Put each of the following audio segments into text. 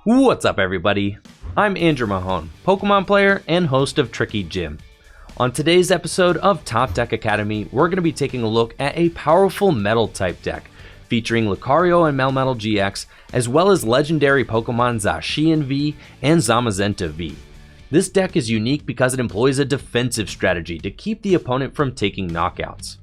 What's up everybody? I'm Andrew Mahone, Pokemon player and host of Tricky Gym. On today's episode of Top Deck Academy, we're going to be taking a look at a powerful metal type deck featuring Lucario and Melmetal-GX, as well as legendary Pokemon Zacian V and Zamazenta V. This deck is unique because it employs a defensive strategy to keep the opponent from taking knockouts.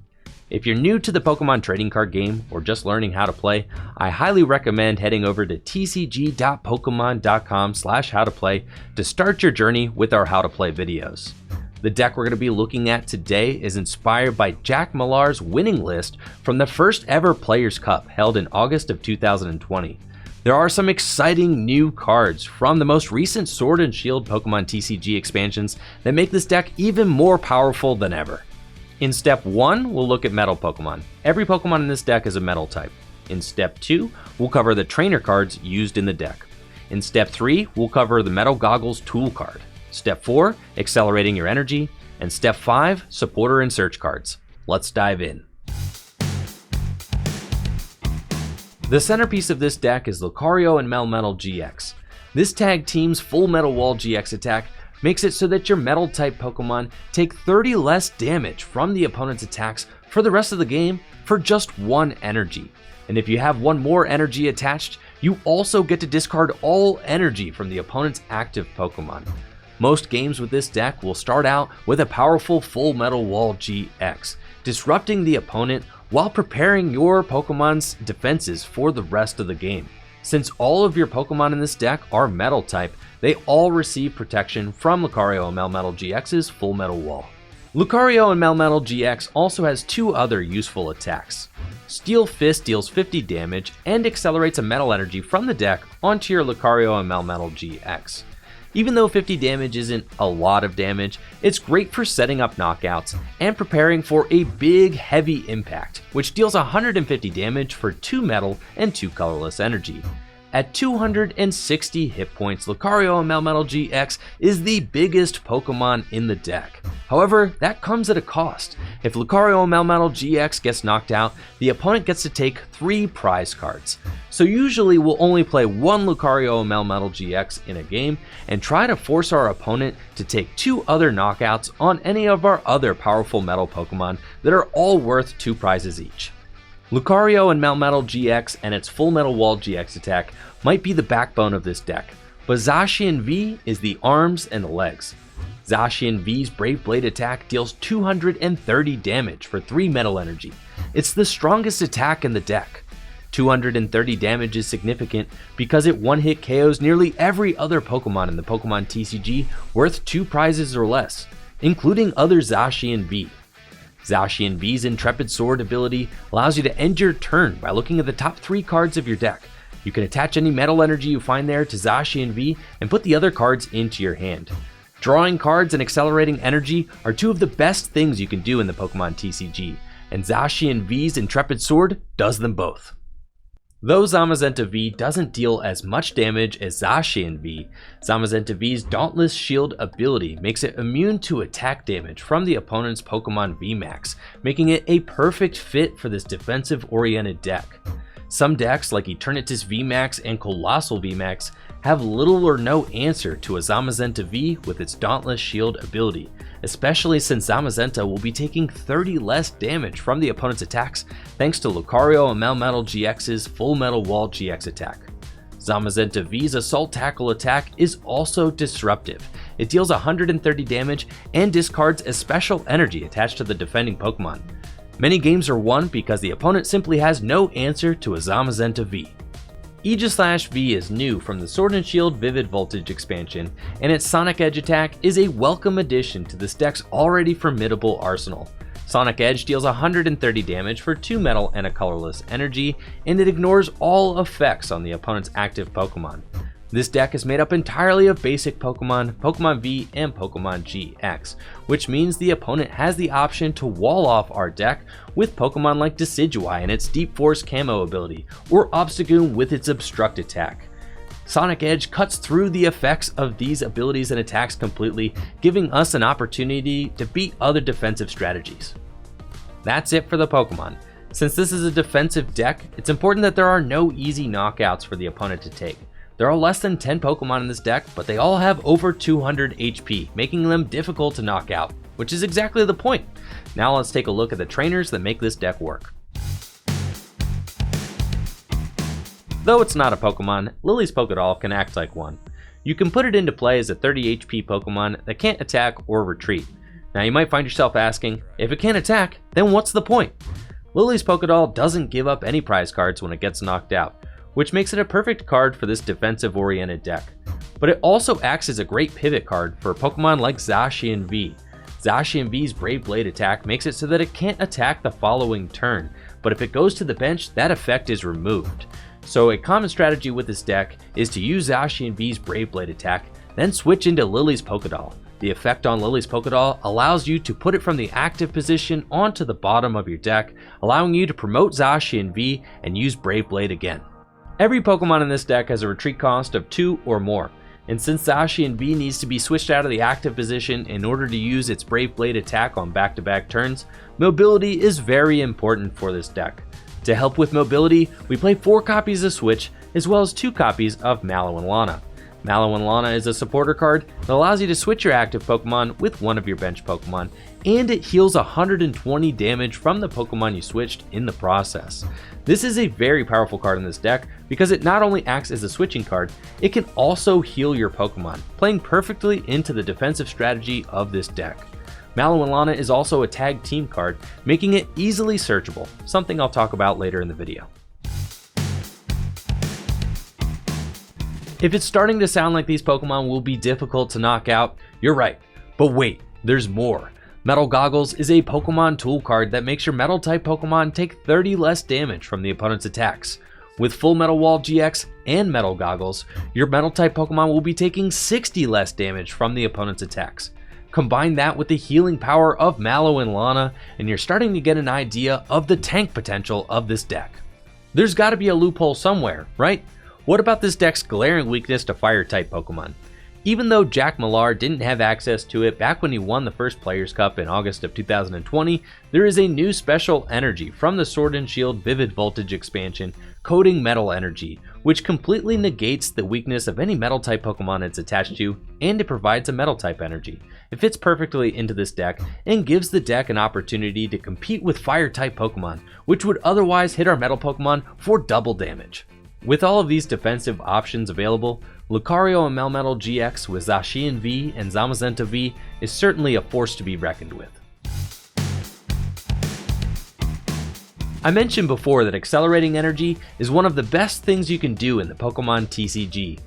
If you're new to the Pokemon trading card game or just learning how to play, I highly recommend heading over to tcg.pokemon.com/howtoplay to start your journey with our how to play videos. The deck we're going to be looking at today is inspired by Jack Millar's winning list from the first ever Players Cup held in August of 2020. There are some exciting new cards from the most recent Sword and Shield Pokemon TCG expansions that make this deck even more powerful than ever. In Step 1, we'll look at Metal Pokemon. Every Pokemon in this deck is a Metal type. In Step 2, we'll cover the trainer cards used in the deck. In Step 3, we'll cover the Metal Goggles tool card. Step 4, accelerating your energy. And Step 5, supporter and search cards. Let's dive in. The centerpiece of this deck is Lucario and Melmetal-GX. This tag team's Full Metal Wall GX attack makes it so that your metal type Pokemon take 30 less damage from the opponent's attacks for the rest of the game for just 1 energy. And if you have 1 more energy attached, you also get to discard all energy from the opponent's active Pokemon. Most games with this deck will start out with a powerful Full Metal Wall GX, disrupting the opponent while preparing your Pokemon's defenses for the rest of the game. Since all of your Pokemon in this deck are metal type, they all receive protection from Lucario and Melmetal-GX's Full Metal Wall. Lucario and Melmetal-GX also has 2 other useful attacks. Steel Fist deals 50 damage and accelerates a metal energy from the deck onto your Lucario and Melmetal-GX. Even though 50 damage isn't a lot of damage, it's great for setting up knockouts and preparing for a big heavy impact, which deals 150 damage for 2 metal and 2 colorless energy. At 260 hit points, Lucario and Melmetal-GX is the biggest Pokemon in the deck. However, that comes at a cost. If Lucario and Melmetal-GX gets knocked out, the opponent gets to take 3 prize cards. So usually we'll only play 1 Lucario and Melmetal-GX in a game and try to force our opponent to take 2 other knockouts on any of our other powerful metal Pokemon that are all worth 2 prizes each. Lucario and Melmetal-GX and its Full Metal Wall GX attack might be the backbone of this deck, but Zacian V is the arms and the legs. Zacian V's Brave Blade attack deals 230 damage for 3 metal energy. It's the strongest attack in the deck. 230 damage is significant because it one-hit KOs nearly every other Pokemon in the Pokemon TCG worth 2 prizes or less, including other Zacian V. Zacian V's Intrepid Sword ability allows you to end your turn by looking at the top 3 cards of your deck. You can attach any metal energy you find there to Zacian V and put the other cards into your hand. Drawing cards and accelerating energy are 2 of the best things you can do in the Pokemon TCG, and Zacian V's Intrepid Sword does them both. Though Zamazenta V doesn't deal as much damage as Zacian V, Zamazenta V's Dauntless Shield ability makes it immune to attack damage from the opponent's Pokemon VMAX, making it a perfect fit for this defensive-oriented deck. Some decks like Eternatus VMAX and Colossal VMAX have little or no answer to a Zamazenta V with its Dauntless Shield ability, especially since Zamazenta will be taking 30 less damage from the opponent's attacks thanks to Lucario and Melmetal-GX's Full Metal Wall GX attack. Zamazenta V's Assault Tackle attack is also disruptive. It deals 130 damage and discards a special energy attached to the defending Pokemon. Many games are won because the opponent simply has no answer to a Zamazenta V. Aegislash V is new from the Sword and Shield Vivid Voltage expansion, and its Sonic Edge attack is a welcome addition to this deck's already formidable arsenal. Sonic Edge deals 130 damage for 2 metal and a colorless energy, and it ignores all effects on the opponent's active Pokemon. This deck is made up entirely of basic Pokemon, Pokemon V, and Pokemon GX, which means the opponent has the option to wall off our deck with Pokemon like Decidueye and its Deep Force Camo ability, or Obstagoon with its Obstruct attack. Sonic Edge cuts through the effects of these abilities and attacks completely, giving us an opportunity to beat other defensive strategies. That's it for the Pokemon. Since this is a defensive deck, it's important that there are no easy knockouts for the opponent to take. There are less than 10 Pokemon in this deck, but they all have over 200 HP, making them difficult to knock out, which is exactly the point. Now let's take a look at the trainers that make this deck work. Though it's not a Pokemon, Lily's Pokédoll can act like one. You can put it into play as a 30 HP Pokemon that can't attack or retreat. Now you might find yourself asking, if it can't attack, then what's the point? Lily's Pokédoll doesn't give up any prize cards when it gets knocked out, which makes it a perfect card for this defensive-oriented deck. But it also acts as a great pivot card for Pokemon like Zacian V. Zacian V's Brave Blade attack makes it so that it can't attack the following turn, but if it goes to the bench, that effect is removed. So a common strategy with this deck is to use Zacian V's Brave Blade attack, then switch into Lily's Pokédoll. The effect on Lily's Pokédoll allows you to put it from the active position onto the bottom of your deck, allowing you to promote Zacian V and use Brave Blade again. Every Pokemon in this deck has a retreat cost of 2 or more, and since Zacian V needs to be switched out of the active position in order to use its Brave Blade attack on back-to-back turns, mobility is very important for this deck. To help with mobility, we play 4 copies of Switch as well as 2 copies of Mallow and Lana. Mallow and Lana is a supporter card that allows you to switch your active Pokemon with one of your bench Pokemon, and it heals 120 damage from the Pokemon you switched in the process. This is a very powerful card in this deck because it not only acts as a switching card, it can also heal your Pokemon, playing perfectly into the defensive strategy of this deck. Mallow and Lana is also a tag team card, making it easily searchable, something I'll talk about later in the video. If it's starting to sound like these Pokemon will be difficult to knock out, you're right. But wait, there's more. Metal Goggles is a Pokemon tool card that makes your Metal-type Pokemon take 30 less damage from the opponent's attacks. With Full Metal Wall GX and Metal Goggles, your Metal-type Pokemon will be taking 60 less damage from the opponent's attacks. Combine that with the healing power of Mallow and Lana, and you're starting to get an idea of the tank potential of this deck. There's gotta be a loophole somewhere, right? What about this deck's glaring weakness to Fire-type Pokemon? Even though Jack Millar didn't have access to it back when he won the first Players' Cup in August of 2020, there is a new special energy from the Sword and Shield Vivid Voltage expansion, Coding Metal Energy, which completely negates the weakness of any Metal-type Pokemon it's attached to, and it provides a Metal-type energy. It fits perfectly into this deck, and gives the deck an opportunity to compete with Fire-type Pokemon, which would otherwise hit our Metal Pokemon for double damage. With all of these defensive options available, Lucario and Melmetal-GX with Zacian V and Zamazenta V is certainly a force to be reckoned with. I mentioned before that accelerating energy is one of the best things you can do in the Pokémon TCG.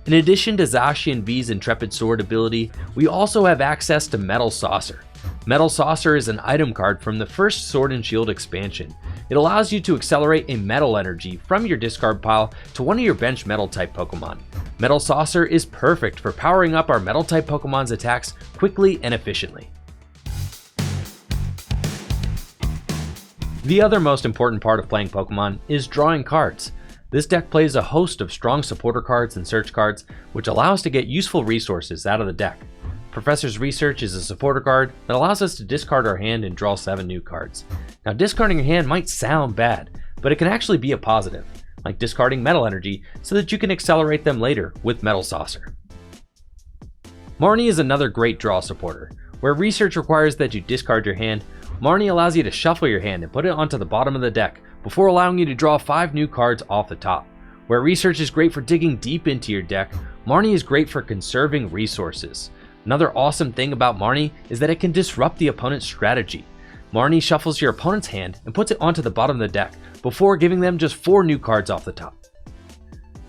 In addition to Zacian V's Intrepid Sword ability, we also have access to Metal Saucer. Metal Saucer is an item card from the first Sword and Shield expansion. It allows you to accelerate a metal energy from your discard pile to one of your bench Metal-type Pokemon. Metal Saucer is perfect for powering up our Metal-type Pokemon's attacks quickly and efficiently. The other most important part of playing Pokemon is drawing cards. This deck plays a host of strong supporter cards and search cards, which allow us to get useful resources out of the deck. Professor's Research is a supporter card that allows us to discard our hand and draw 7 new cards. Now, discarding your hand might sound bad, but it can actually be a positive, like discarding Metal Energy so that you can accelerate them later with Metal Saucer. Marnie is another great draw supporter. Where Research requires that you discard your hand, Marnie allows you to shuffle your hand and put it onto the bottom of the deck before allowing you to draw 5 new cards off the top. Where Research is great for digging deep into your deck, Marnie is great for conserving resources. Another awesome thing about Marnie is that it can disrupt the opponent's strategy. Marnie shuffles your opponent's hand and puts it onto the bottom of the deck before giving them just 4 new cards off the top.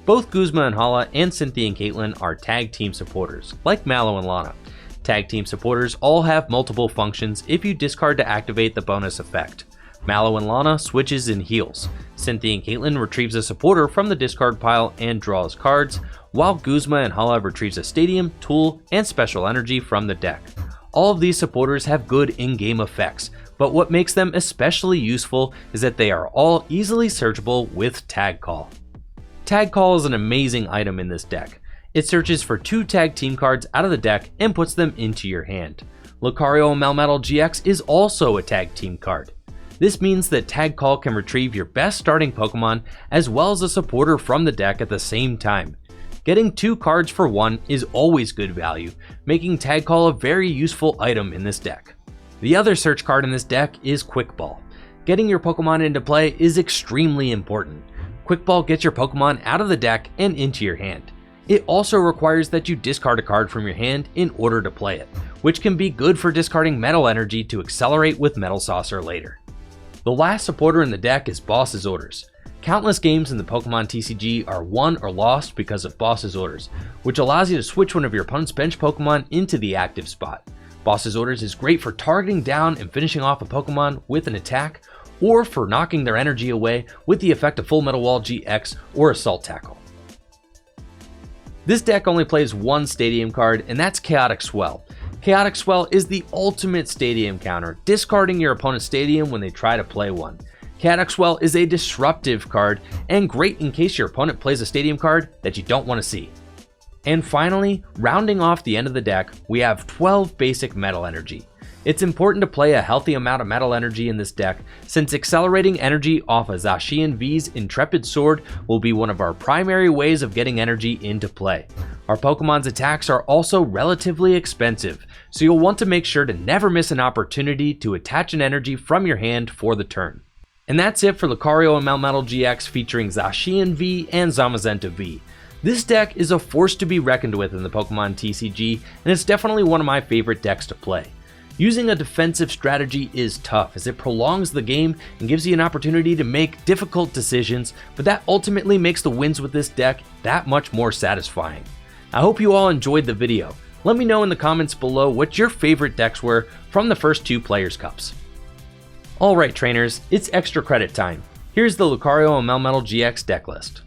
Both Guzma and Hala and Cynthia and Caitlin are tag team supporters, like Mallow and Lana. Tag team supporters all have multiple functions if you discard to activate the bonus effect. Mallow and Lana switches and heals. Cynthia and Caitlin retrieves a supporter from the discard pile and draws cards, while Guzma and Hala retrieves a stadium, tool, and special energy from the deck. All of these supporters have good in-game effects, but what makes them especially useful is that they are all easily searchable with Tag Call. Tag Call is an amazing item in this deck. It searches for 2 tag team cards out of the deck and puts them into your hand. Lucario and Melmetal-GX is also a tag team card. This means that Tag Call can retrieve your best starting Pokemon as well as a supporter from the deck at the same time. Getting 2 cards for 1 is always good value, making Tag Call a very useful item in this deck. The other search card in this deck is Quick Ball. Getting your Pokemon into play is extremely important. Quick Ball gets your Pokemon out of the deck and into your hand. It also requires that you discard a card from your hand in order to play it, which can be good for discarding Metal Energy to accelerate with Metal Saucer later. The last supporter in the deck is Boss's Orders. Countless games in the Pokemon TCG are won or lost because of Boss's Orders, which allows you to switch one of your opponent's bench Pokemon into the active spot. Boss's Orders is great for targeting down and finishing off a Pokemon with an attack, or for knocking their energy away with the effect of Full Metal Wall GX or Assault Tackle. This deck only plays one Stadium card, and that's Chaotic Swell. Chaotic Swell is the ultimate Stadium counter, discarding your opponent's Stadium when they try to play one. Chaotic Swell is a disruptive card, and great in case your opponent plays a Stadium card that you don't want to see. And finally, rounding off the end of the deck, we have 12 basic Metal Energy. It's important to play a healthy amount of Metal Energy in this deck, since accelerating energy off of Zacian V's Intrepid Sword will be one of our primary ways of getting energy into play. Our Pokemon's attacks are also relatively expensive, so you'll want to make sure to never miss an opportunity to attach an energy from your hand for the turn. And that's it for Lucario and Melmetal-GX featuring Zacian V and Zamazenta V. This deck is a force to be reckoned with in the Pokemon TCG, and it's definitely one of my favorite decks to play. Using a defensive strategy is tough as it prolongs the game and gives you an opportunity to make difficult decisions, but that ultimately makes the wins with this deck that much more satisfying. I hope you all enjoyed the video. Let me know in the comments below what your favorite decks were from the first 2 Players' Cups. Alright trainers, it's extra credit time. Here's the Lucario and Melmetal-GX deck list.